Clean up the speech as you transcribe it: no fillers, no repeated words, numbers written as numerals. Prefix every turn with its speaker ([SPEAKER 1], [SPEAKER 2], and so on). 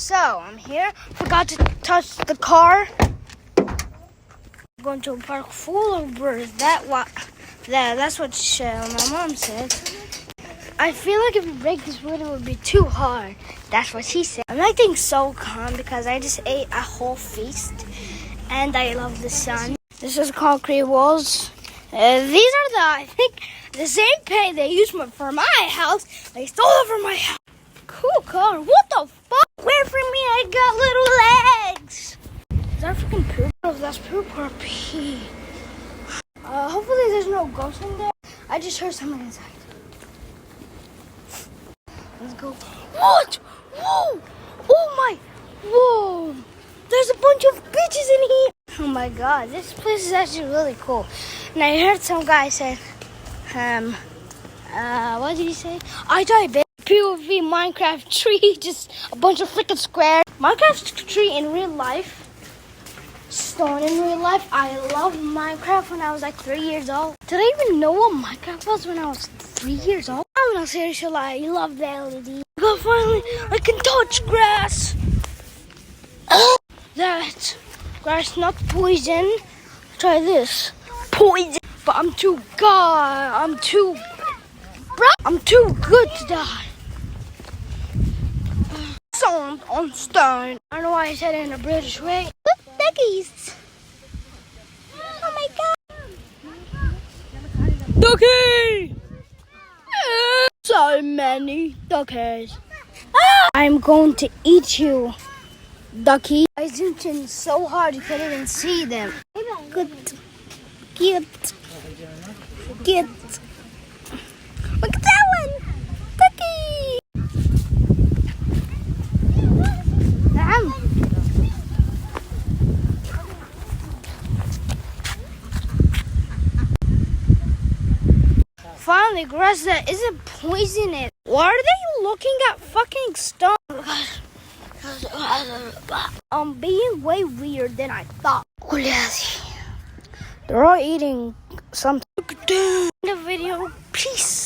[SPEAKER 1] So, I'm here. Forgot to touch the car. I'm going to a park full of birds. That's what my mom said. I feel like if you break this wood, it would be too hard. That's what she said. I'm acting so calm because I just ate a whole feast. And I love the sun. This is concrete walls. These are I think, the same paint they used for my house. They stole it from my house. Cool car. What the fuck? Wait for me. I got little legs. Is that freaking poop? I don't know if that's poop or pee. Hopefully there's no ghosts in there. I just heard someone inside. Let's go. What? Whoa! Oh my! Whoa! There's a bunch of bitches in here. Oh my god, this place is actually really cool. And I heard some guy said, what did he say? I type it. POV Minecraft tree, just a bunch of freaking squares. Minecraft tree in real life. Stone in real life. I loved Minecraft when I was like 3 years old. Did I even know what Minecraft was when I was 3 years old? I'm not serious, I love the LED. God, finally, I can touch grass. That grass, not poison. Try this. Poison. But I'm too good to die. Sound on stone. I don't know why I said it in a British way. Look, duckies. Oh my god. Ducky! So many duckies. I'm going to eat you, ducky. I zoomed in so hard you couldn't even see them. Good. Cute. Cute. Look at that one. Ducky. Finally, grass that isn't poisonous. Why are they looking at fucking stone? I'm being way weird than I thought. They're all eating something. Look at the video. Peace.